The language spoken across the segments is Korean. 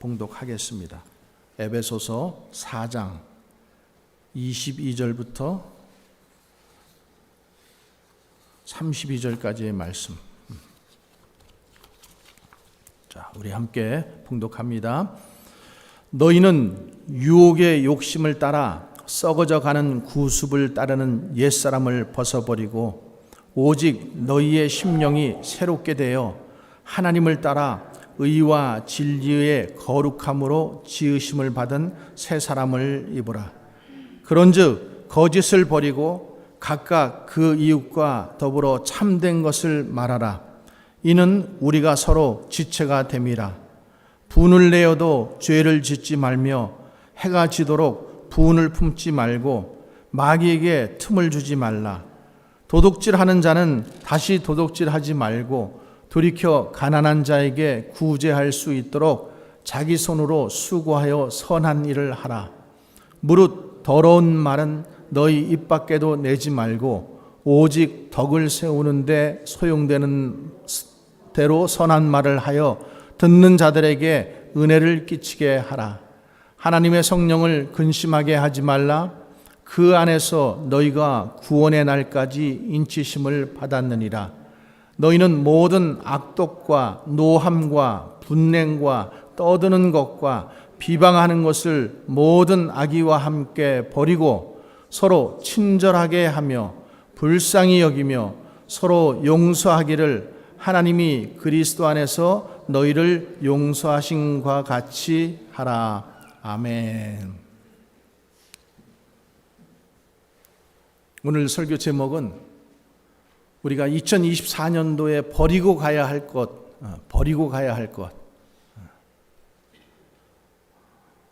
봉독하겠습니다. 에베소서 4장 22절부터 32절까지의 말씀. 자, 우리 함께 봉독합니다. 너희는 유혹의 욕심을 따라 썩어져 가는 구습을 따르는 옛사람을 벗어버리고 오직 너희의 심령이 새롭게 되어 하나님을 따라 의와 진리의 거룩함으로 지으심을 받은 새 사람을 입으라. 그런즉 거짓을 버리고 각각 그 이웃과 더불어 참된 것을 말하라. 이는 우리가 서로 지체가 됨이라. 분을 내어도 죄를 짓지 말며 해가 지도록 분을 품지 말고 마귀에게 틈을 주지 말라. 도둑질하는 자는 다시 도둑질하지 말고 돌이켜 가난한 자에게 구제할 수 있도록 자기 손으로 수고하여 선한 일을 하라. 무릇 더러운 말은 너희 입 밖에도 내지 말고 오직 덕을 세우는데 소용되는 대로 선한 말을 하여 듣는 자들에게 은혜를 끼치게 하라. 하나님의 성령을 근심하게 하지 말라. 그 안에서 너희가 구원의 날까지 인치심을 받았느니라. 너희는 모든 악독과 노함과 분냉과 떠드는 것과 비방하는 것을 모든 악의와 함께 버리고 서로 친절하게 하며 불쌍히 여기며 서로 용서하기를 하나님이 그리스도 안에서 너희를 용서하신과 같이 하라. 아멘. 오늘 설교 제목은 우리가 2024년도에 버리고 가야 할 것,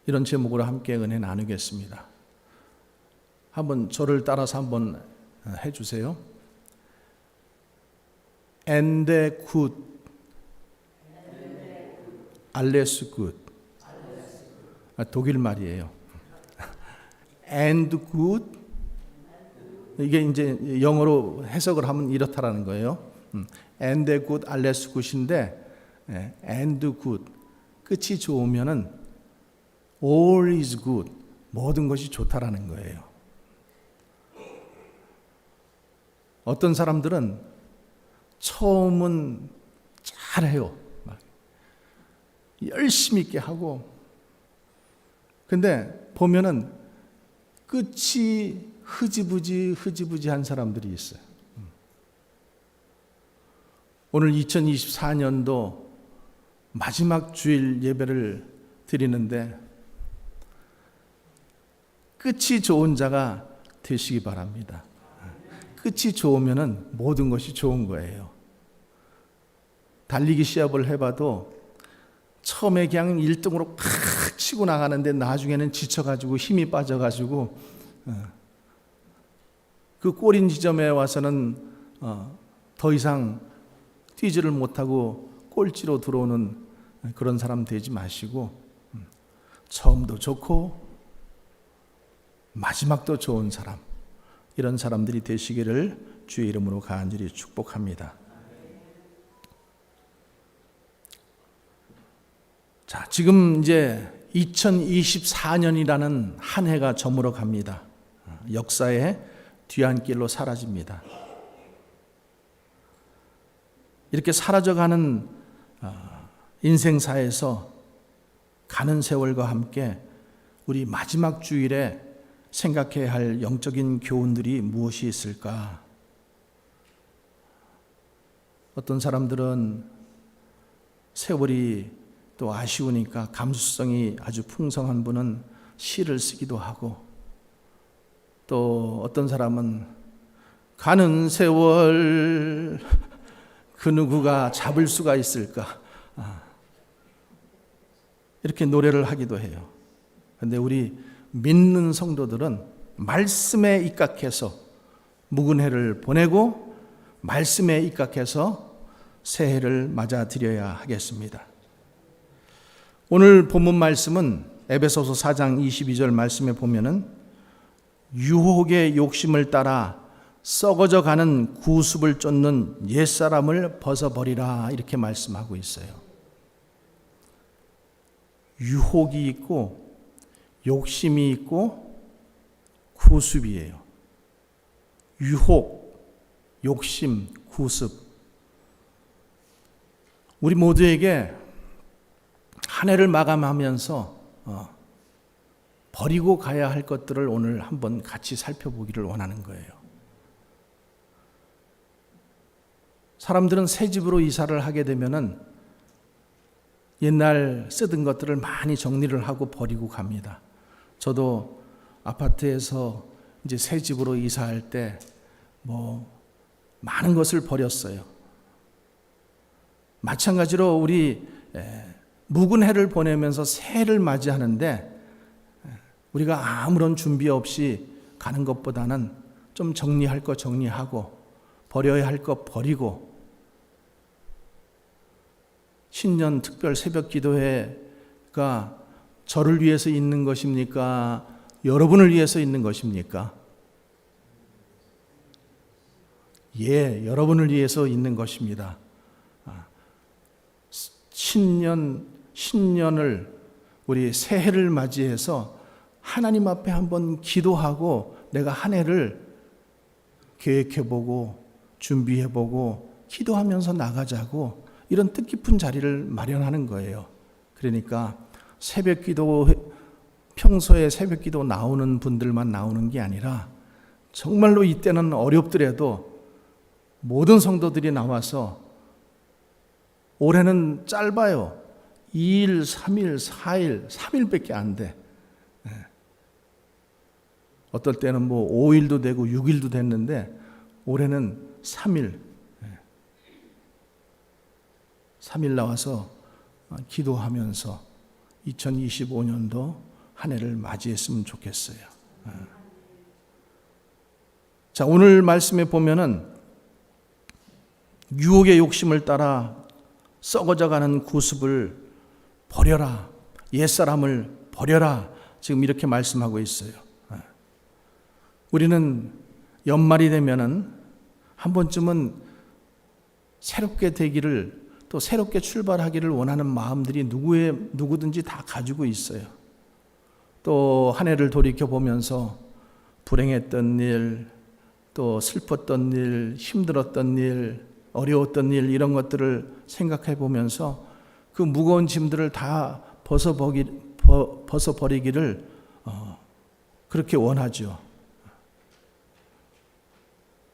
이런 제목으로 함께 은혜 나누겠습니다. 한번 저를 따라서 한번 해주세요. 엔데 굿, 알레스 굿. 독일 말이에요. and good. 이게 이제 영어로 해석을 하면 이렇다라는 거예요. and good, alles good인데 and good 끝이 좋으면은 all is good, 모든 것이 좋다라는 거예요. 어떤 사람들은 처음은 잘해요, 막 열심히 있게 하고, 근데 보면은 끝이 흐지부지한 사람들이 있어요. 오늘 2024년도 마지막 주일 예배를 드리는데 끝이 좋은 자가 되시기 바랍니다. 끝이 좋으면은 모든 것이 좋은 거예요. 달리기 시합을 해봐도 처음에 그냥 1등으로 팍 치고 나가는데 나중에는 지쳐가지고 힘이 빠져가지고 그 골인 지점에 와서는 더 이상 뛰지를 못하고 꼴찌로 들어오는 그런 사람 되지 마시고 처음도 좋고 마지막도 좋은 사람, 이런 사람들이 되시기를 주의 이름으로 간절히 축복합니다. 자, 지금 이제 2024년이라는 한 해가 저물어 갑니다. 역사의 뒤안길로 사라집니다. 이렇게 사라져가는 인생사에서 가는 세월과 함께 우리 마지막 주일에 생각해야 할 영적인 교훈들이 무엇이 있을까? 어떤 사람들은 세월이 또 아쉬우니까 감수성이 아주 풍성한 분은 시를 쓰기도 하고, 또 어떤 사람은 가는 세월 그 누구가 잡을 수가 있을까, 이렇게 노래를 하기도 해요. 그런데 우리 믿는 성도들은 말씀에 입각해서 묵은 해를 보내고 말씀에 입각해서 새해를 맞아들여야 하겠습니다. 오늘 본문 말씀은 에베소서 4장 22절 말씀에 보면은 유혹의 욕심을 따라 썩어져 가는 구습을 쫓는 옛사람을 벗어버리라, 이렇게 말씀하고 있어요. 유혹이 있고 욕심이 있고 구습이에요. 유혹, 욕심, 구습. 우리 모두에게 한 해를 마감하면서 버리고 가야 할 것들을 오늘 한번 같이 살펴보기를 원하는 거예요. 사람들은 새 집으로 이사를 하게 되면은 옛날 쓰던 것들을 많이 정리를 하고 버리고 갑니다. 저도 아파트에서 이제 새 집으로 이사할 때 많은 것을 버렸어요. 마찬가지로 우리 묵은 해를 보내면서 새해를 맞이하는데 우리가 아무런 준비 없이 가는 것보다는 좀 정리할 것 정리하고 버려야 할 것 버리고, 신년 특별 새벽 기도회가 저를 위해서 있는 것입니까? 여러분을 위해서 있는 것입니까? 예, 여러분을 위해서 있는 것입니다. 신년을 우리 새해를 맞이해서 하나님 앞에 한번 기도하고 내가 한 해를 계획해보고 준비해보고 기도하면서 나가자고, 이런 뜻깊은 자리를 마련하는 거예요. 그러니까 새벽 기도, 평소에 새벽 기도 나오는 분들만 나오는 게 아니라 정말로 이때는 어렵더라도 모든 성도들이 나와서, 올해는 짧아요. 2일, 3일, 4일, 3일밖에 안 돼. 어떨 때는 5일도 되고 6일도 됐는데 올해는 3일. 3일 나와서 기도하면서 2025년도 한 해를 맞이했으면 좋겠어요. 자, 오늘 말씀에 보면은 유혹의 욕심을 따라 썩어져가는 구습을 버려라, 옛사람을 버려라, 지금 이렇게 말씀하고 있어요. 우리는 연말이 되면은 한 번쯤은 새롭게 되기를, 또 새롭게 출발하기를 원하는 마음들이 누구든지 다 가지고 있어요. 또 한 해를 돌이켜보면서 불행했던 일, 또 슬펐던 일, 힘들었던 일, 어려웠던 일, 이런 것들을 생각해 보면서 그 무거운 짐들을 다 벗어버리기를 그렇게 원하죠.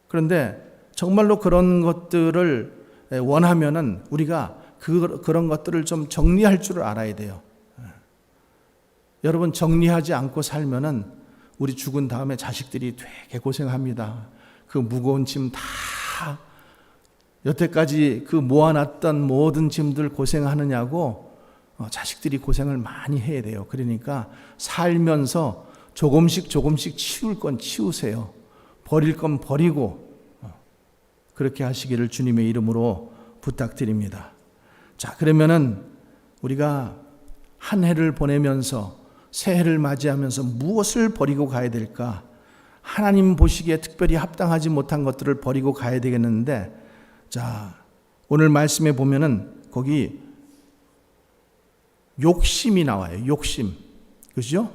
그런데 정말로 그런 것들을 원하면은 우리가 그런 것들을 좀 정리할 줄 알아야 돼요. 여러분, 정리하지 않고 살면은 우리 죽은 다음에 자식들이 되게 고생합니다. 그 무거운 짐 다, 여태까지 그 모아놨던 모든 짐들 고생하느냐고 자식들이 고생을 많이 해야 돼요. 그러니까 살면서 조금씩 치울 건 치우세요. 버릴 건 버리고, 그렇게 하시기를 주님의 이름으로 부탁드립니다. 자, 그러면은 우리가 한 해를 보내면서 새해를 맞이하면서 무엇을 버리고 가야 될까? 하나님 보시기에 특별히 합당하지 못한 것들을 버리고 가야 되겠는데, 자, 오늘 말씀에 보면은 거기 욕심이 나와요. 욕심. 그죠?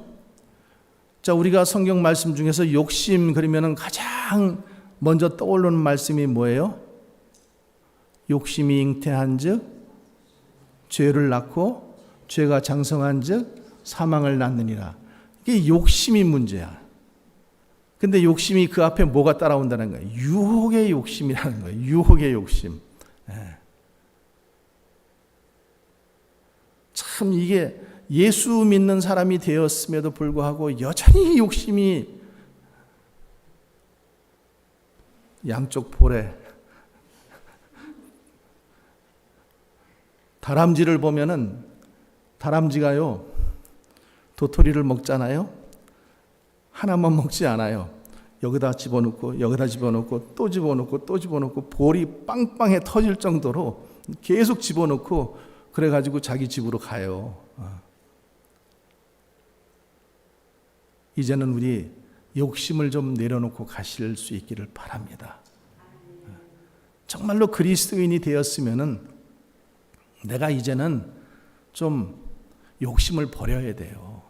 자, 우리가 성경 말씀 중에서 욕심 그러면은 가장 먼저 떠오르는 말씀이 뭐예요? 욕심이 잉태한즉 죄를 낳고 죄가 장성한즉 사망을 낳느니라. 이게 욕심이 문제야. 근데 욕심이 그 앞에 뭐가 따라온다는 거예요? 유혹의 욕심이라는 거예요. 유혹의 욕심. 참 이게 예수 믿는 사람이 되었음에도 불구하고 여전히 욕심이 양쪽 볼에, 다람쥐를 보면은 다람쥐가요 도토리를 먹잖아요. 하나만 먹지 않아요. 여기다 집어넣고 여기다 집어넣고 또 집어넣고 또 집어넣고 볼이 빵빵해 터질 정도로 계속 집어넣고 그래가지고 자기 집으로 가요. 이제는 우리 욕심을 좀 내려놓고 가실 수 있기를 바랍니다. 정말로 그리스도인이 되었으면은 내가 이제는 좀 욕심을 버려야 돼요.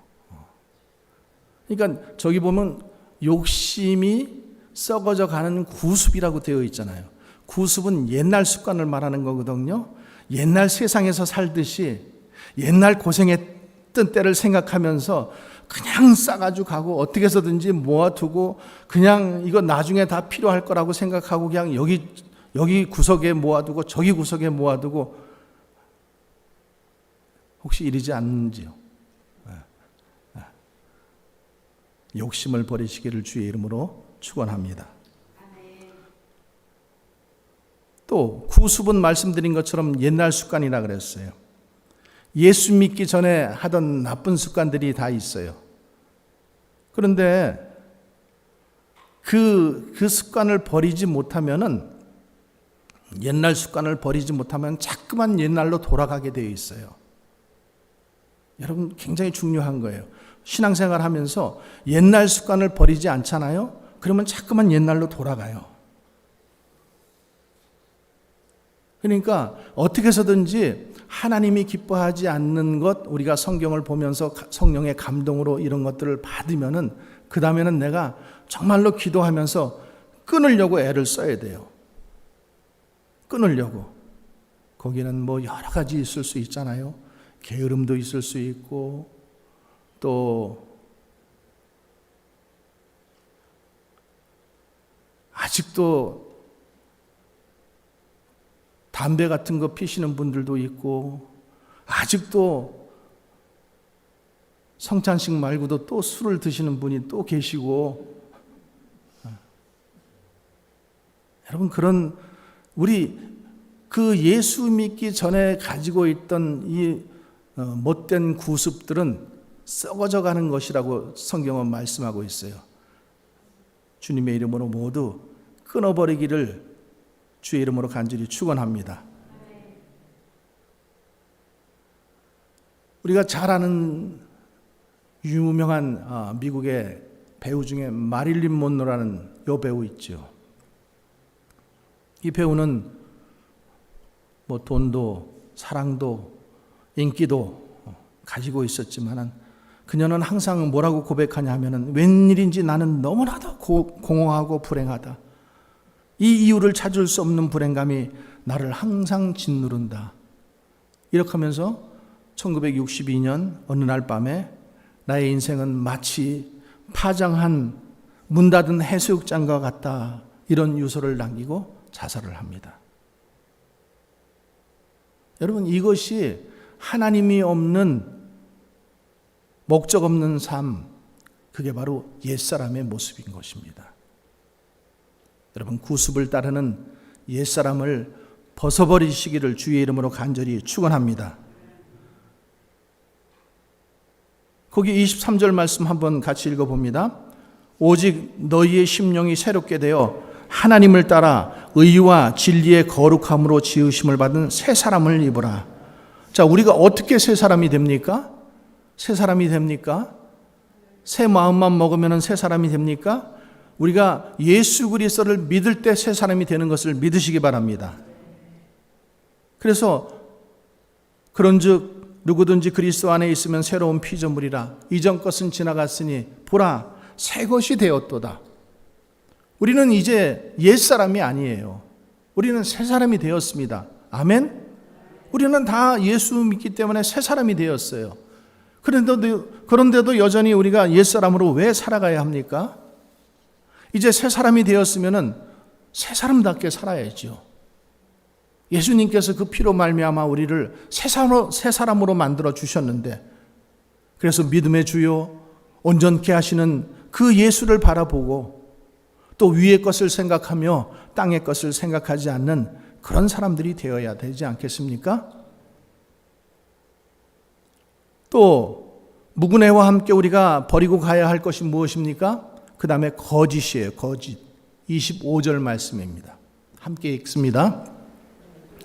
그러니까 저기 보면 욕심이 썩어져 가는 구습이라고 되어 있잖아요. 구습은 옛날 습관을 말하는 거거든요. 옛날 세상에서 살듯이 옛날 고생했던 때를 생각하면서 그냥 싸가지고 가고 어떻게 해서든지 모아두고 그냥 이거 나중에 다 필요할 거라고 생각하고 그냥 여기 구석에 모아두고 저기 구석에 모아두고 혹시 이러지 않는지요? 욕심을 버리시기를 주의 이름으로 축원합니다. 또 구습은 말씀드린 것처럼 옛날 습관이라 그랬어요. 예수 믿기 전에 하던 나쁜 습관들이 다 있어요. 그런데 그 습관을 버리지 못하면은 옛날 습관을 버리지 못하면 자꾸만 옛날로 돌아가게 되어 있어요. 여러분 굉장히 중요한 거예요. 신앙생활 하면서 옛날 습관을 버리지 않잖아요. 그러면 자꾸만 옛날로 돌아가요. 그러니까 어떻게 해서든지 하나님이 기뻐하지 않는 것, 우리가 성경을 보면서 성령의 감동으로 이런 것들을 받으면은 그 다음에는 내가 정말로 기도하면서 끊으려고 애를 써야 돼요. 끊으려고. 거기는 뭐 여러 가지 있을 수 있잖아요. 게으름도 있을 수 있고 또 아직도 담배 같은 거 피시는 분들도 있고 아직도 성찬식 말고도 또 술을 드시는 분이 또 계시고 여러분 그런 우리 그 예수 믿기 전에 가지고 있던 이 못된 구습들은 썩어져 가는 것이라고 성경은 말씀하고 있어요. 주님의 이름으로 모두 끊어버리기를 주의 이름으로 간절히 축원합니다. 우리가 잘 아는 유명한 미국의 배우 중에 마릴린 monroe라는 여배우 있죠. 이 배우는 뭐 돈도 사랑도 인기도 가지고 있었지만 그녀는 항상 뭐라고 고백하냐 하면은 웬일인지 나는 너무나도 공허하고 불행하다. 이 이유를 찾을 수 없는 불행감이 나를 항상 짓누른다. 이렇게 하면서 1962년 어느 날 밤에 나의 인생은 마치 파장한 문 닫은 해수욕장과 같다. 이런 유서를 남기고 자살을 합니다. 여러분 이것이 하나님이 없는 목적 없는 삶, 그게 바로 옛사람의 모습인 것입니다. 여러분 구습을 따르는 옛사람을 벗어버리시기를 주의 이름으로 간절히 축원합니다. 거기 23절 말씀 한번 같이 읽어봅니다. 오직 너희의 심령이 새롭게 되어 하나님을 따라 의와 진리의 거룩함으로 지으심을 받은 새 사람을 입으라. 자, 우리가 어떻게 새 사람이 됩니까? 새 사람이 됩니까? 새 마음만 먹으면 새 사람이 됩니까? 우리가 예수 그리스도를 믿을 때 새 사람이 되는 것을 믿으시기 바랍니다. 그래서 그런즉 누구든지 그리스도 안에 있으면 새로운 피조물이라. 이전 것은 지나갔으니 보라 새 것이 되었도다. 우리는 이제 옛사람이 아니에요. 우리는 새 사람이 되었습니다. 아멘? 우리는 다 예수 믿기 때문에 새 사람이 되었어요. 그런데도 여전히 우리가 옛사람으로 왜 살아가야 합니까? 이제 새 사람이 되었으면 새 사람답게 살아야죠. 예수님께서 그 피로 말미암아 우리를 새 사람으로 만들어 주셨는데, 그래서 믿음의 주요 온전케 하시는 그 예수를 바라보고 또 위의 것을 생각하며 땅의 것을 생각하지 않는 그런 사람들이 되어야 되지 않겠습니까? 또 무구네와 함께 우리가 버리고 가야 할 것이 무엇입니까? 그 다음에 거짓이에요. 거짓. 25절 말씀입니다. 함께 읽습니다.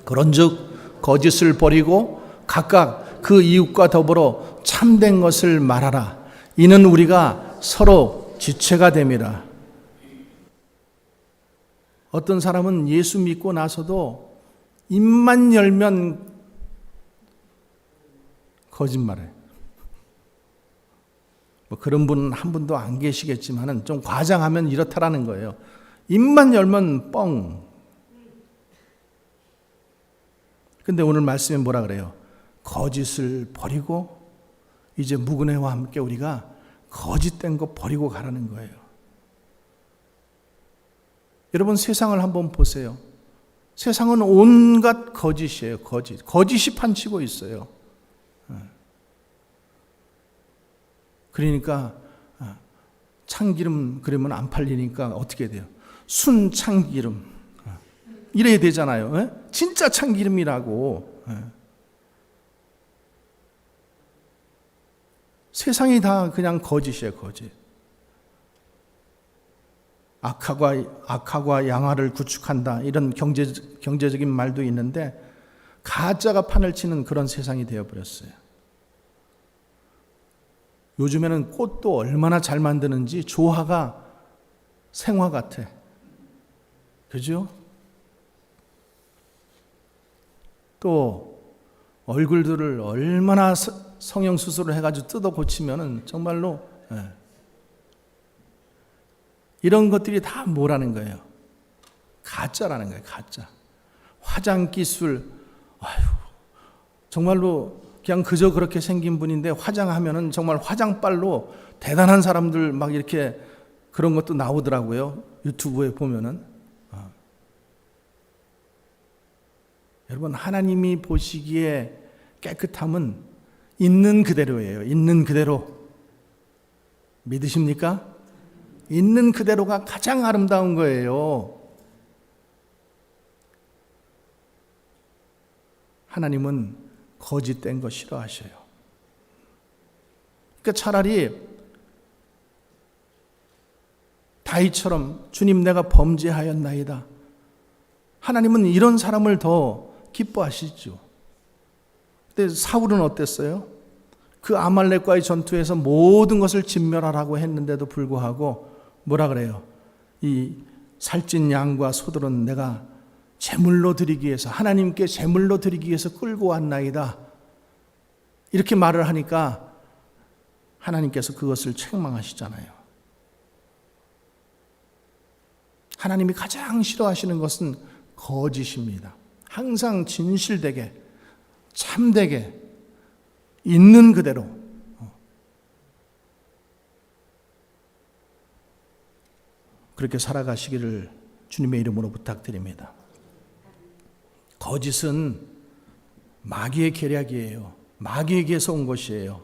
그런즉 거짓을 버리고 각각 그 이웃과 더불어 참된 것을 말하라. 이는 우리가 서로 지체가 됨이라. 어떤 사람은 예수 믿고 나서도 입만 열면 거짓말해. 뭐 그런 분은 한 분도 안 계시겠지만은 좀 과장하면 이렇다라는 거예요. 입만 열면 뻥. 근데 오늘 말씀에 뭐라 그래요? 거짓을 버리고 이제 묵은애와 함께 우리가 거짓된 거 버리고 가라는 거예요. 여러분 세상을 한번 보세요. 세상은 온갖 거짓이에요. 거짓이 판치고 있어요. 그러니까 참기름 그러면 안 팔리니까 어떻게 돼요? 순 참기름 이래야 되잖아요. 진짜 참기름이라고. 세상이 다 그냥 거짓이에요. 거짓. 악화과 양화를 구축한다 이런 경제적인 말도 있는데 가짜가 판을 치는 그런 세상이 되어버렸어요. 요즘에는 꽃도 얼마나 잘 만드는지 조화가 생화 같아. 그죠? 또 얼굴들을 얼마나 성형수술을 해가지고 뜯어 고치면은 정말로 이런 것들이 다 뭐라는 거예요? 가짜라는 거예요. 가짜. 화장기술 정말로 그냥 그저 그렇게 생긴 분인데 화장하면은 정말 화장빨로 대단한 사람들 막 이렇게 그런 것도 나오더라고요. 유튜브에 보면은. 여러분 하나님이 보시기에 깨끗함은 있는 그대로예요. 있는 그대로. 믿으십니까? 있는 그대로가 가장 아름다운 거예요. 하나님은 거짓된 거 싫어하셔요. 그러니까 차라리 다윗처럼 주님 내가 범죄하였나이다. 하나님은 이런 사람을 더 기뻐하시죠. 근데 사울은 어땠어요? 그 아말렉과의 전투에서 모든 것을 진멸하라고 했는데도 불구하고 뭐라 그래요? 이 살찐 양과 소들은 내가 제물로 드리기 위해서 하나님께 제물로 드리기 위해서 끌고 왔나이다. 이렇게 말을 하니까 하나님께서 그것을 책망하시잖아요. 하나님이 가장 싫어하시는 것은 거짓입니다. 항상 진실되게 참되게 있는 그대로 그렇게 살아가시기를 주님의 이름으로 부탁드립니다. 거짓은 마귀의 계략이에요. 마귀에게서 온 것이에요.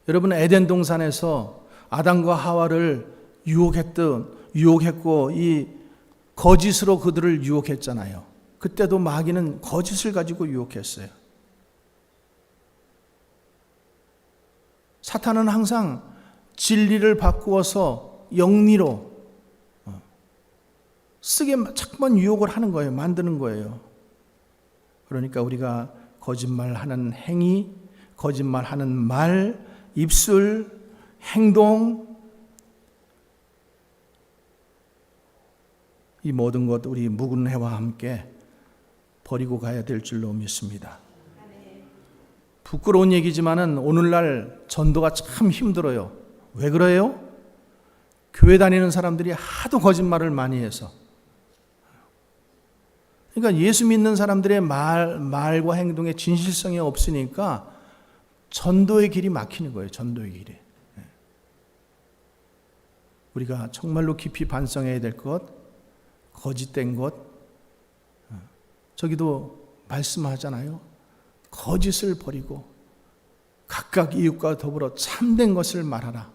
여러분 에덴 동산에서 아담과 하와를 유혹했고 이 거짓으로 그들을 유혹했잖아요. 그때도 마귀는 거짓을 가지고 유혹했어요. 사탄은 항상 진리를 바꾸어서 영리로 쓰게 자꾸만 유혹을 하는 거예요. 만드는 거예요. 그러니까 우리가 거짓말하는 행위, 거짓말하는 말, 입술, 행동 이 모든 것 우리 묵은 해와 함께 버리고 가야 될 줄로 믿습니다. 부끄러운 얘기지만은 오늘날 전도가 참 힘들어요. 왜 그래요? 교회 다니는 사람들이 하도 거짓말을 많이 해서. 그러니까 예수 믿는 사람들의 말과 행동에 진실성이 없으니까 전도의 길이 막히는 거예요. 전도의 길이. 우리가 정말로 깊이 반성해야 될 것, 거짓된 것. 저기도 말씀하잖아요. 거짓을 버리고 각각 이웃과 더불어 참된 것을 말하라.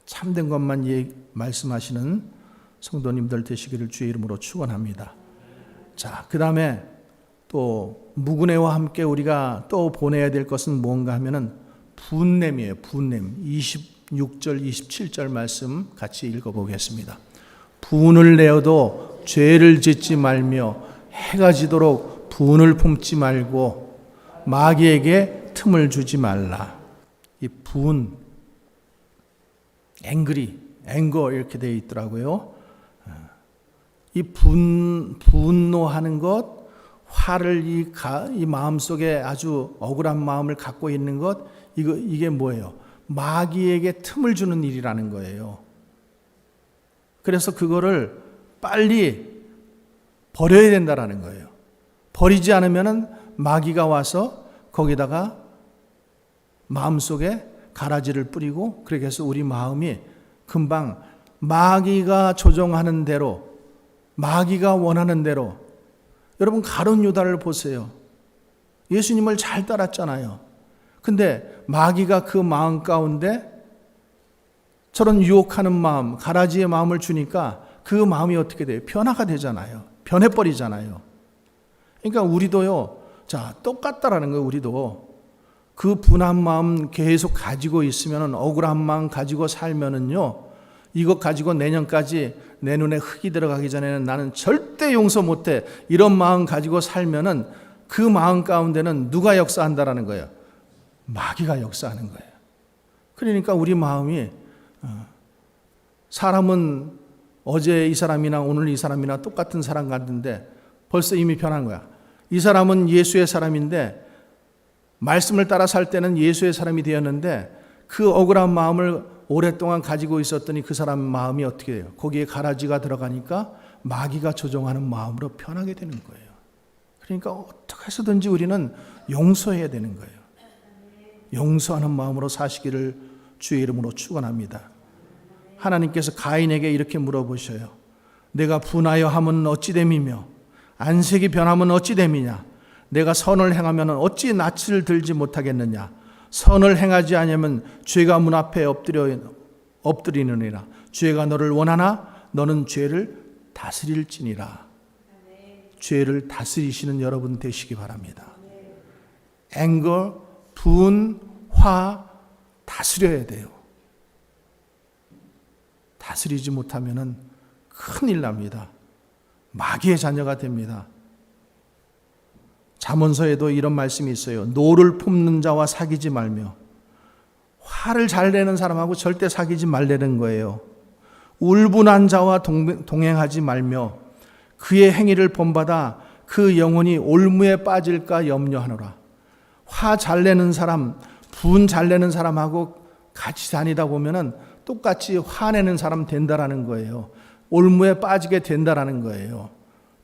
참된 것만 말씀하시는 성도님들 되시기를 주의 이름으로 축원합니다. 자, 그 다음에 또 묵은애와 함께 우리가 또 보내야 될 것은 뭔가 하면은 분냄이에요. 분냄. 26절, 27절 말씀 같이 읽어보겠습니다. 분을 내어도 죄를 짓지 말며 해가 지도록 분을 품지 말고 마귀에게 틈을 주지 말라. 이 분, 앵거 이렇게 되어 있더라고요. 이 분노하는 것, 화를 이 마음속에 아주 억울한 마음을 갖고 있는 것, 이게 뭐예요? 마귀에게 틈을 주는 일이라는 거예요. 그래서 그거를 빨리 버려야 된다라는 거예요. 버리지 않으면 마귀가 와서 거기다가 마음속에 가라지를 뿌리고, 그렇게 해서 우리 마음이 금방 마귀가 조종하는 대로, 마귀가 원하는 대로. 여러분, 가룟 유다를 보세요. 예수님을 잘 따랐잖아요. 근데 마귀가 그 마음 가운데 저런 유혹하는 마음, 가라지의 마음을 주니까 그 마음이 어떻게 돼요? 변화가 되잖아요. 변해버리잖아요. 그러니까 우리도요, 자, 똑같다라는 거예요. 우리도 그 분한 마음 계속 가지고 있으면, 억울한 마음 가지고 살면은요, 이것 가지고 내년까지 내 눈에 흙이 들어가기 전에는 나는 절대 용서 못해, 이런 마음 가지고 살면은 그 마음 가운데는 누가 역사한다라는 거예요? 마귀가 역사하는 거예요. 그러니까 우리 마음이, 사람은 어제 이 사람이나 오늘 이 사람이나 똑같은 사람 같은데 벌써 이미 변한 거야. 이 사람은 예수의 사람인데 말씀을 따라 살 때는 예수의 사람이 되었는데, 그 억울한 마음을 오랫동안 가지고 있었더니 그 사람 마음이 어떻게 돼요? 거기에 가라지가 들어가니까 마귀가 조종하는 마음으로 변하게 되는 거예요. 그러니까 어떻게 해서든지 우리는 용서해야 되는 거예요. 용서하는 마음으로 사시기를 주의 이름으로 축원합니다. 하나님께서 가인에게 이렇게 물어보셔요. 내가 분하여 함은 어찌 됨이며 안색이 변함은 어찌 됨이냐? 내가 선을 행하면 어찌 낯을 들지 못하겠느냐? 선을 행하지 않으면 죄가 문 앞에 엎드리느니라. 죄가 너를 원하나 너는 죄를 다스릴지니라. 죄를 다스리시는 여러분 되시기 바랍니다. anger, 분, 화 다스려야 돼요. 다스리지 못하면 큰일 납니다. 마귀의 자녀가 됩니다. 잠언서에도 이런 말씀이 있어요. 노를 품는 자와 사귀지 말며. 화를 잘 내는 사람하고 절대 사귀지 말라는 거예요. 울분한 자와 동행하지 말며 그의 행위를 본받아 그 영혼이 올무에 빠질까 염려하노라. 화 잘 내는 사람, 분 잘 내는 사람하고 같이 다니다 보면은 똑같이 화내는 사람 된다라는 거예요. 올무에 빠지게 된다라는 거예요.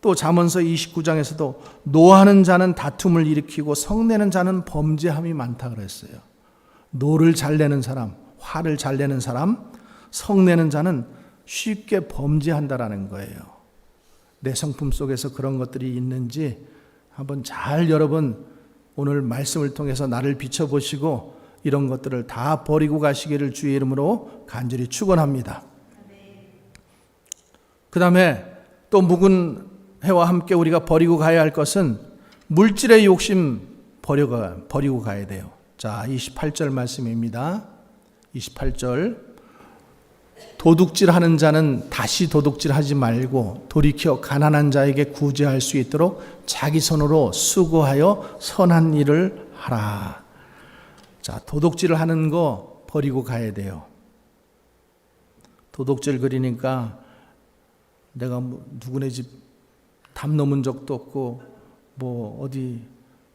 또 잠언서 29장에서도 노하는 자는 다툼을 일으키고 성내는 자는 범죄함이 많다 그랬어요. 노를 잘 내는 사람, 화를 잘 내는 사람, 성내는 자는 쉽게 범죄한다라는 거예요. 내 성품 속에서 그런 것들이 있는지 한번 잘 여러분 오늘 말씀을 통해서 나를 비춰보시고 이런 것들을 다 버리고 가시기를 주의 이름으로 간절히 축원합니다. 그 다음에 또 묵은 해와 함께 우리가 버리고 가야 할 것은 물질의 욕심 버리고 가야 돼요. 자, 28절 말씀입니다. 28절. 도둑질하는 자는 다시 도둑질하지 말고 돌이켜 가난한 자에게 구제할 수 있도록 자기 손으로 수고하여 선한 일을 하라. 자, 도둑질을 하는 거 버리고 가야 돼요. 도둑질 그리니까 내가 누구네 집 담 넘은 적도 없고 뭐 어디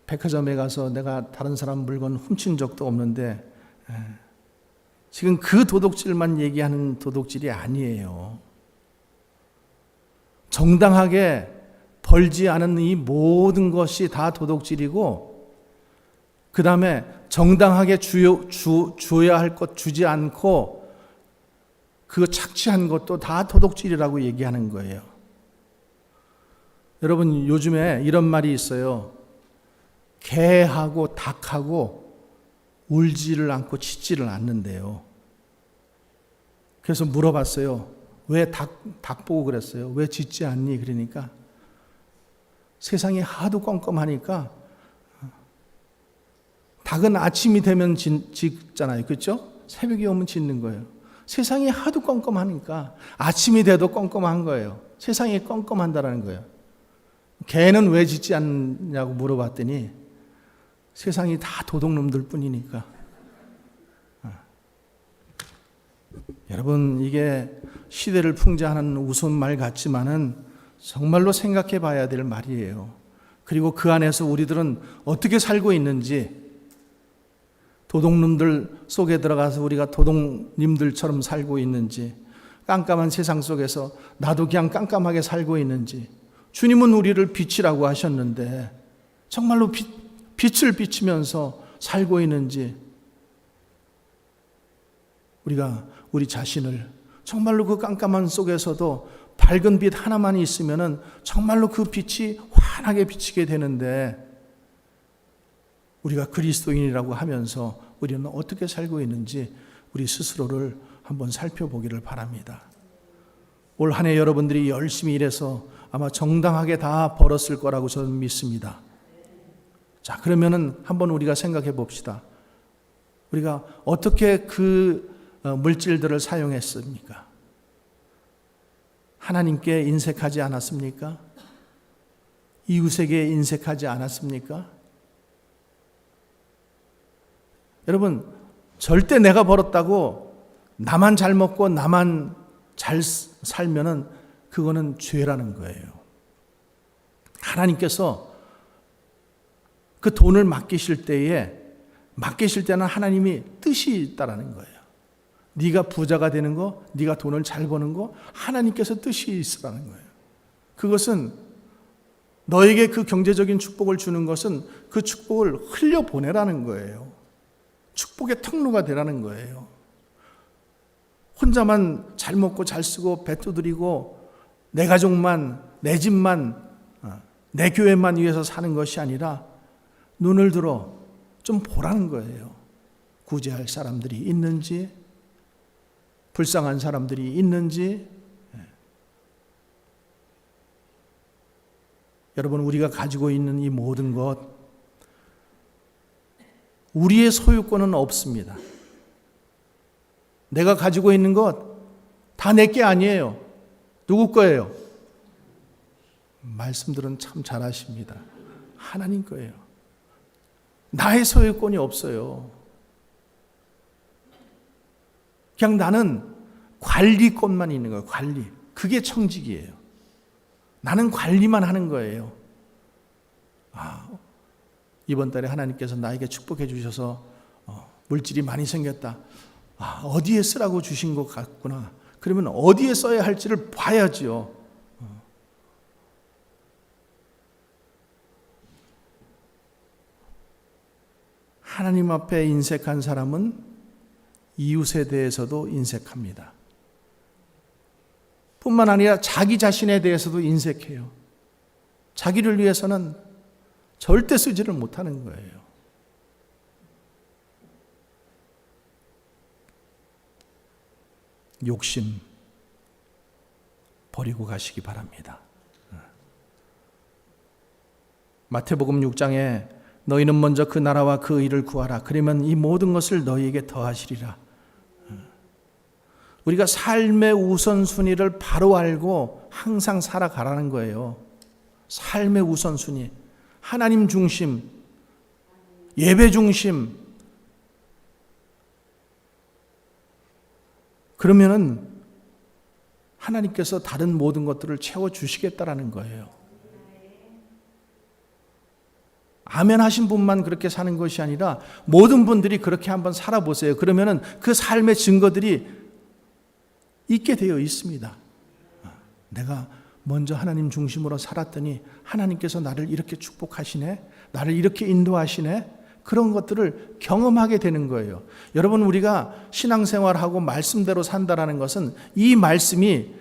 백화점에 가서 내가 다른 사람 물건 훔친 적도 없는데, 지금 그 도둑질만 얘기하는 도둑질이 아니에요. 정당하게 벌지 않은 이 모든 것이 다 도둑질이고, 그 다음에 정당하게 줘야 할 것 주지 않고 그 착취한 것도 다 도둑질이라고 얘기하는 거예요. 여러분, 요즘에 이런 말이 있어요. 개하고 닭하고 울지를 않고 짖지를 않는데요. 그래서 물어봤어요. 왜 닭 보고 그랬어요? 왜 짖지 않니? 그러니까 세상이 하도 껌껌하니까, 닭은 아침이 되면 짖잖아요. 그렇죠? 새벽이 오면 짖는 거예요. 세상이 하도 껌껌하니까 아침이 돼도 껌껌한 거예요. 세상이 껌껌한다라는 거예요. 개는 왜 짖지 않냐고 물어봤더니 세상이 다 도둑놈들 뿐이니까. 여러분, 이게 시대를 풍자하는 우스운 말 같지만은 정말로 생각해 봐야 될 말이에요. 그리고 그 안에서 우리들은 어떻게 살고 있는지, 도둑놈들 속에 들어가서 우리가 도둑님들처럼 살고 있는지, 깜깜한 세상 속에서 나도 그냥 깜깜하게 살고 있는지, 주님은 우리를 빛이라고 하셨는데 정말로 빛을 비치면서 살고 있는지, 우리가 우리 자신을 정말로 그 깜깜한 속에서도 밝은 빛 하나만 있으면은 정말로 그 빛이 환하게 비치게 되는데, 우리가 그리스도인이라고 하면서 우리는 어떻게 살고 있는지 우리 스스로를 한번 살펴보기를 바랍니다. 올 한 해 여러분들이 열심히 일해서 아마 정당하게 다 벌었을 거라고 저는 믿습니다. 자, 그러면은 한번 우리가 생각해 봅시다. 우리가 어떻게 그 물질들을 사용했습니까? 하나님께 인색하지 않았습니까? 이웃에게 인색하지 않았습니까? 여러분, 절대 내가 벌었다고 나만 잘 먹고 나만 잘 살면은 그거는 죄라는 거예요. 하나님께서 그 돈을 맡기실 때는 하나님이 뜻이 있다라는 거예요. 네가 부자가 되는 거, 네가 돈을 잘 버는 거, 하나님께서 뜻이 있으라는 거예요. 그것은 너에게 그 경제적인 축복을 주는 것은 그 축복을 흘려보내라는 거예요. 축복의 통로가 되라는 거예요. 혼자만 잘 먹고 잘 쓰고 배 두드리고 내 가족만, 내 집만, 내 교회만 위해서 사는 것이 아니라 눈을 들어 좀 보라는 거예요. 구제할 사람들이 있는지, 불쌍한 사람들이 있는지. 여러분, 우리가 가지고 있는 이 모든 것, 우리의 소유권은 없습니다. 내가 가지고 있는 것 다 내 게 아니에요. 누구 거예요? 말씀들은 참 잘하십니다. 하나님 거예요. 나의 소유권이 없어요. 그냥 나는 관리권만 있는 거예요. 관리. 그게 청직이에요. 나는 관리만 하는 거예요. 이번 달에 하나님께서 나에게 축복해 주셔서 물질이 많이 생겼다. 어디에 쓰라고 주신 것 같구나. 그러면 어디에 써야 할지를 봐야지요. 하나님 앞에 인색한 사람은 이웃에 대해서도 인색합니다. 뿐만 아니라 자기 자신에 대해서도 인색해요. 자기를 위해서는 절대 쓰지를 못하는 거예요. 욕심 버리고 가시기 바랍니다. 마태복음 6장에 너희는 먼저 그 나라와 그 의를 구하라. 그러면 이 모든 것을 너희에게 더하시리라. 우리가 삶의 우선순위를 바로 알고 항상 살아가라는 거예요. 삶의 우선순위. 하나님 중심, 예배 중심. 그러면은 하나님께서 다른 모든 것들을 채워주시겠다라는 거예요. 아멘 하신 분만 그렇게 사는 것이 아니라 모든 분들이 그렇게 한번 살아보세요. 그러면은 그 삶의 증거들이 있게 되어 있습니다. 내가 먼저 하나님 중심으로 살았더니 하나님께서 나를 이렇게 축복하시네, 나를 이렇게 인도하시네, 그런 것들을 경험하게 되는 거예요. 여러분, 우리가 신앙생활하고 말씀대로 산다라는 것은 이 말씀이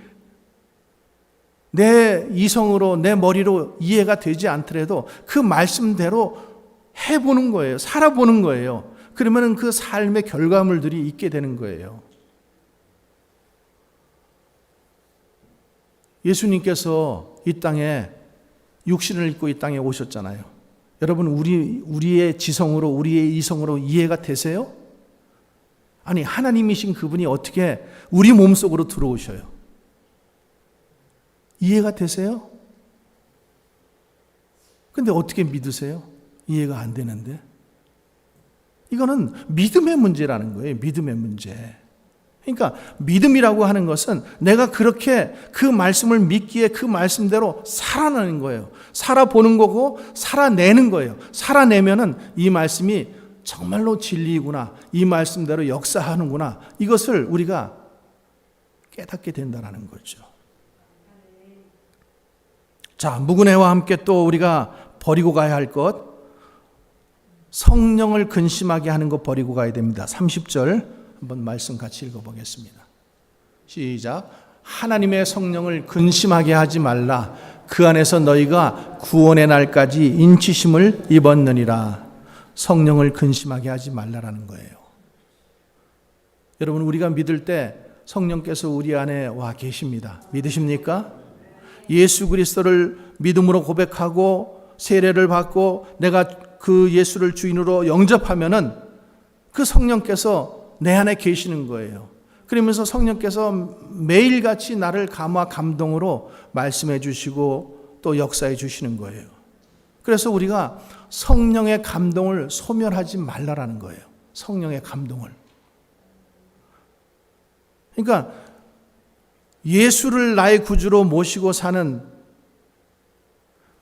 내 이성으로, 내 머리로 이해가 되지 않더라도 그 말씀대로 해보는 거예요. 살아보는 거예요. 그러면 그 삶의 결과물들이 있게 되는 거예요. 예수님께서 이 땅에 육신을 입고 이 땅에 오셨잖아요. 여러분, 우리의 지성으로, 우리의 이성으로 이해가 되세요? 아니, 하나님이신 그분이 어떻게 우리 몸속으로 들어오셔요? 이해가 되세요? 근데 어떻게 믿으세요? 이해가 안 되는데. 이거는 믿음의 문제라는 거예요. 믿음의 문제. 그러니까 믿음이라고 하는 것은 내가 그렇게 그 말씀을 믿기에 그 말씀대로 살아내는 거예요. 살아보는 거고 살아내는 거예요. 살아내면은 이 말씀이 정말로 진리이구나, 이 말씀대로 역사하는구나, 이것을 우리가 깨닫게 된다는 거죠. 자, 묵은애와 함께 또 우리가 버리고 가야 할 것, 성령을 근심하게 하는 것 버리고 가야 됩니다. 30절 한번 말씀 같이 읽어보겠습니다. 시작. 하나님의 성령을 근심하게 하지 말라. 그 안에서 너희가 구원의 날까지 인치심을 입었느니라. 성령을 근심하게 하지 말라라는 거예요. 여러분, 우리가 믿을 때 성령께서 우리 안에 와 계십니다. 믿으십니까? 예수 그리스도를 믿음으로 고백하고 세례를 받고 내가 그 예수를 주인으로 영접하면은 그 성령께서 내 안에 계시는 거예요. 그러면서 성령께서 매일같이 나를 감화 감동으로 말씀해 주시고 또 역사해 주시는 거예요. 그래서 우리가 성령의 감동을 소멸하지 말라라는 거예요. 성령의 감동을. 그러니까 예수를 나의 구주로 모시고 사는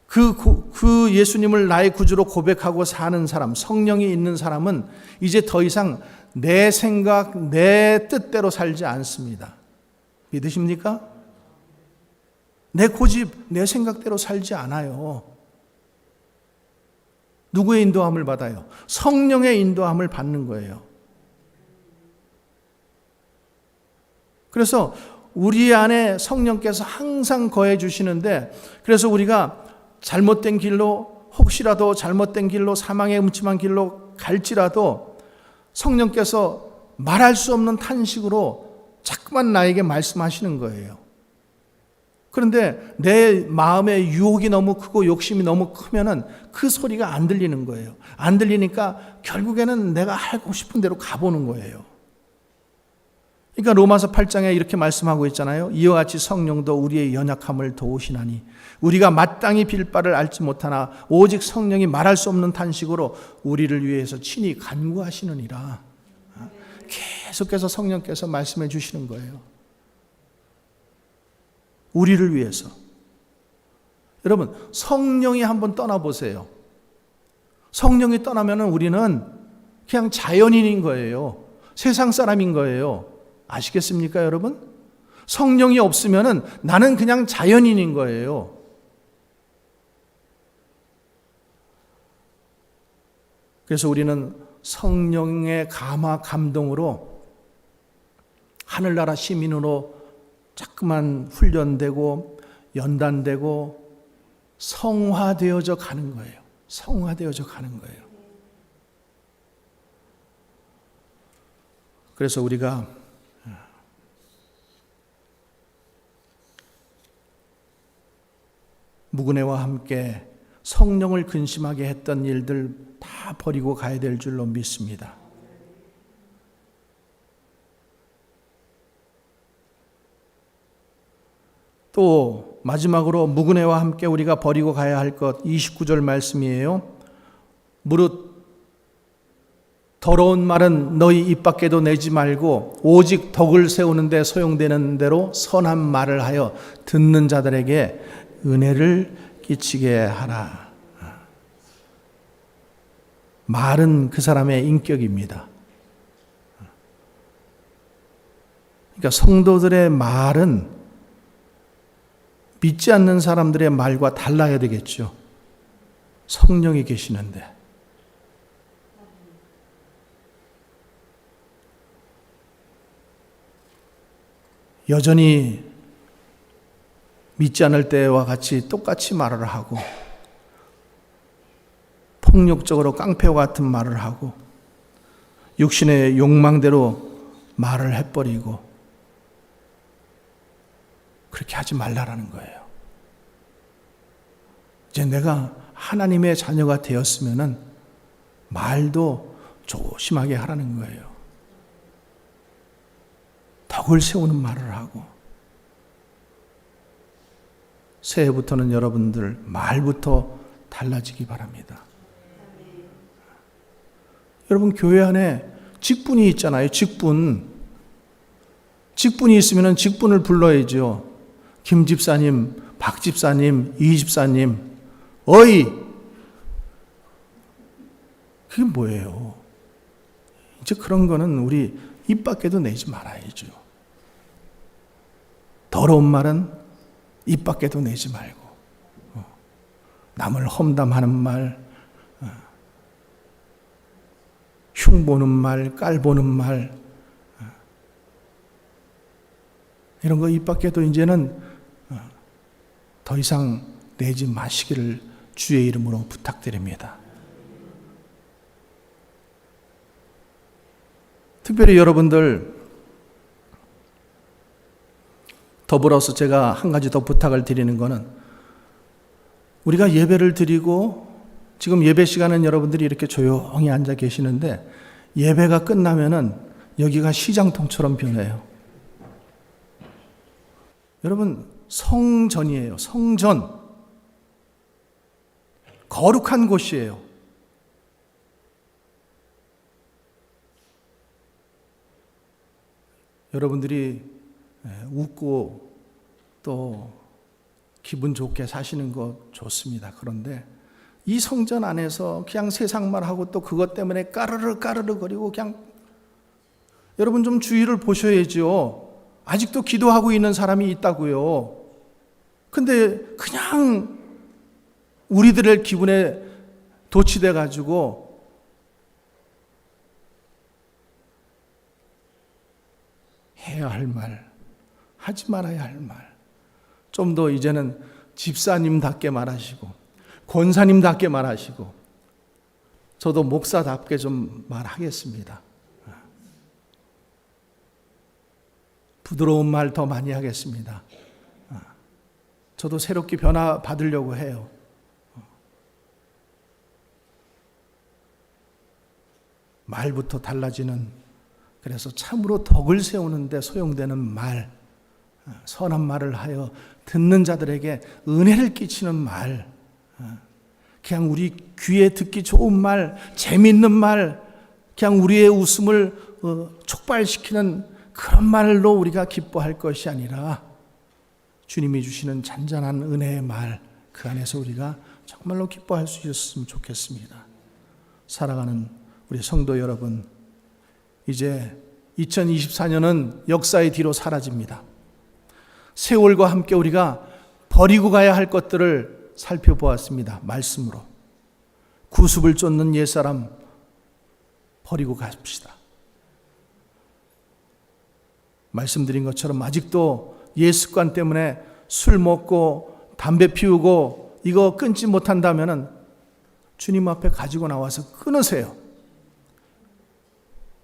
그 예수님을 나의 구주로 고백하고 사는 사람, 성령이 있는 사람은 이제 더 이상 내 생각, 내 뜻대로 살지 않습니다. 믿으십니까? 내 고집, 내 생각대로 살지 않아요. 누구의 인도함을 받아요? 성령의 인도함을 받는 거예요. 그래서 우리 안에 성령께서 항상 거해 주시는데, 그래서 우리가 잘못된 길로, 혹시라도 잘못된 길로, 사망의 음침한 길로 갈지라도 성령께서 말할 수 없는 탄식으로 자꾸만 나에게 말씀하시는 거예요. 그런데 내 마음의 유혹이 너무 크고 욕심이 너무 크면은 그 소리가 안 들리는 거예요. 안 들리니까 결국에는 내가 하고 싶은 대로 가보는 거예요. 그러니까 로마서 8장에 이렇게 말씀하고 있잖아요. 이와 같이 성령도 우리의 연약함을 도우시나니 우리가 마땅히 빌 바를 알지 못하나 오직 성령이 말할 수 없는 탄식으로 우리를 위해서 친히 간구하시느니라. 계속해서 성령께서 말씀해 주시는 거예요. 우리를 위해서. 여러분, 성령이 한번 떠나보세요. 성령이 떠나면 우리는 그냥 자연인인 거예요. 세상 사람인 거예요. 아시겠습니까, 여러분? 성령이 없으면 나는 그냥 자연인인 거예요. 그래서 우리는 성령의 감화 감동으로 하늘나라 시민으로 자꾸만 훈련되고 연단되고 성화되어져 가는 거예요. 성화되어져 가는 거예요. 그래서 우리가 묵은애와 함께 성령을 근심하게 했던 일들 다 버리고 가야 될 줄로 믿습니다. 또 마지막으로 묵은애와 함께 우리가 버리고 가야 할 것 29절 말씀이에요. 무릇 더러운 말은 너희 입 밖에도 내지 말고 오직 덕을 세우는 데 소용되는 대로 선한 말을 하여 듣는 자들에게 은혜를 끼치게 하라. 말은 그 사람의 인격입니다. 그러니까 성도들의 말은 믿지 않는 사람들의 말과 달라야 되겠죠. 성령이 계시는데. 여전히 믿지 않을 때와 같이 똑같이 말을 하고 폭력적으로 깡패와 같은 말을 하고 육신의 욕망대로 말을 해버리고 그렇게 하지 말라라는 거예요. 이제 내가 하나님의 자녀가 되었으면은 말도 조심하게 하라는 거예요. 덕을 세우는 말을 하고 새해부터는 여러분들 말부터 달라지기 바랍니다. 여러분, 교회 안에 직분이 있잖아요. 직분이 있으면 직분을 불러야죠. 김 집사님, 박 집사님, 이 집사님, 어이! 그게 뭐예요? 이제 그런 거는 우리 입 밖에도 내지 말아야죠. 더러운 말은 입 밖에도 내지 말고, 남을 험담하는 말, 흉보는 말, 깔보는 말, 이런 거 입 밖에도 이제는 더 이상 내지 마시기를 주의 이름으로 부탁드립니다. 특별히 여러분들 더불어서 제가 한 가지 더 부탁을 드리는 거는, 우리가 예배를 드리고 지금 예배 시간은 여러분들이 이렇게 조용히 앉아 계시는데 예배가 끝나면은 여기가 시장통처럼 변해요. 여러분, 성전이에요. 성전. 거룩한 곳이에요. 여러분들이 웃고 또 기분 좋게 사시는 거 좋습니다. 그런데 이 성전 안에서 그냥 세상만 하고 또 그것 때문에 까르르 거리고 그냥, 여러분 좀 주의를 보셔야죠. 아직도 기도하고 있는 사람이 있다고요. 근데 그냥 우리들의 기분에 도취돼 가지고 해야 할 말, 하지 말아야 할 말, 좀 더 이제는 집사님답게 말하시고 권사님답게 말하시고, 저도 목사답게 좀 말하겠습니다. 부드러운 말 더 많이 하겠습니다. 저도 새롭게 변화 받으려고 해요. 말부터 달라지는, 그래서 참으로 덕을 세우는데 소용되는 말, 선한 말을 하여 듣는 자들에게 은혜를 끼치는 말, 그냥 우리 귀에 듣기 좋은 말, 재미있는 말, 그냥 우리의 웃음을 촉발시키는 그런 말로 우리가 기뻐할 것이 아니라 주님이 주시는 잔잔한 은혜의 말, 그 안에서 우리가 정말로 기뻐할 수 있었으면 좋겠습니다. 사랑하는 우리 성도 여러분, 이제 2024년은 역사의 뒤로 사라집니다. 세월과 함께 우리가 버리고 가야 할 것들을 살펴보았습니다. 말씀으로. 구습을 쫓는 옛사람 버리고 갑시다. 말씀드린 것처럼 아직도 옛 습관 때문에 술 먹고 담배 피우고 이거 끊지 못한다면 주님 앞에 가지고 나와서 끊으세요.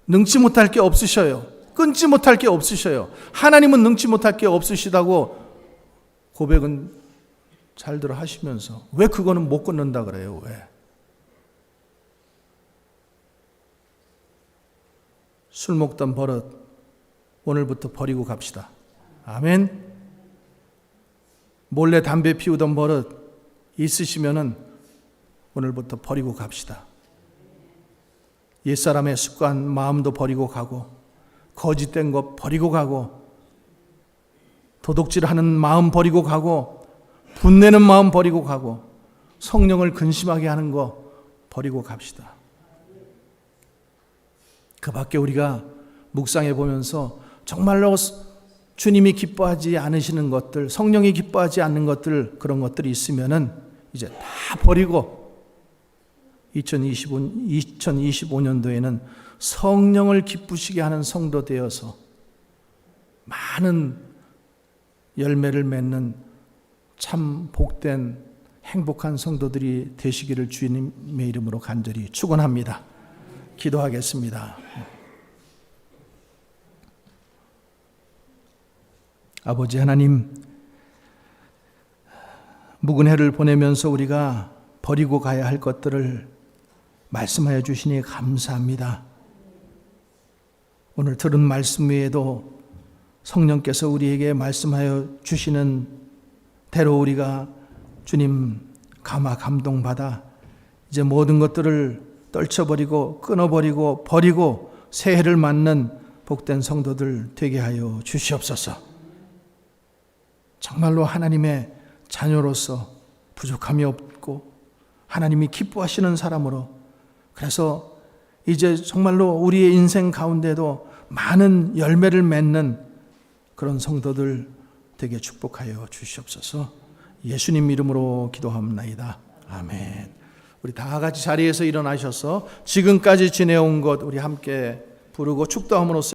능치 못할 게 없으셔요. 끊지 못할 게 없으셔요. 하나님은 능치 못할 게 없으시다고 고백은 잘들 하시면서 왜 그거는 못 끊는다 그래요? 왜? 술 먹던 버릇 오늘부터 버리고 갑시다. 아멘. 몰래 담배 피우던 버릇 있으시면은 오늘부터 버리고 갑시다. 옛사람의 습관 마음도 버리고 가고, 거짓된 것 버리고 가고, 도둑질하는 마음 버리고 가고, 분내는 마음 버리고 가고, 성령을 근심하게 하는 거 버리고 갑시다. 그 밖에 우리가 묵상해 보면서 정말로 주님이 기뻐하지 않으시는 것들, 성령이 기뻐하지 않는 것들, 그런 것들이 있으면은 이제 다 버리고 2025년도에는 성령을 기쁘시게 하는 성도 되어서 많은 열매를 맺는 참 복된 행복한 성도들이 되시기를 주님의 이름으로 간절히 축원합니다. 기도하겠습니다. 아버지 하나님, 묵은 해를 보내면서 우리가 버리고 가야 할 것들을 말씀하여 주시니 감사합니다. 오늘 들은 말씀 외에도 성령께서 우리에게 말씀하여 주시는 대로 우리가 주님 감화 감동받아 이제 모든 것들을 떨쳐버리고 끊어버리고 버리고 새해를 맞는 복된 성도들 되게 하여 주시옵소서. 정말로 하나님의 자녀로서 부족함이 없고 하나님이 기뻐하시는 사람으로, 그래서 이제 정말로 우리의 인생 가운데도 많은 열매를 맺는 그런 성도들 되게 축복하여 주시옵소서. 예수님 이름으로 기도합나이다. 아멘. 우리 다 같이 자리에서 일어나셔서 지금까지 지내온 것 우리 함께 부르고 축도함으로써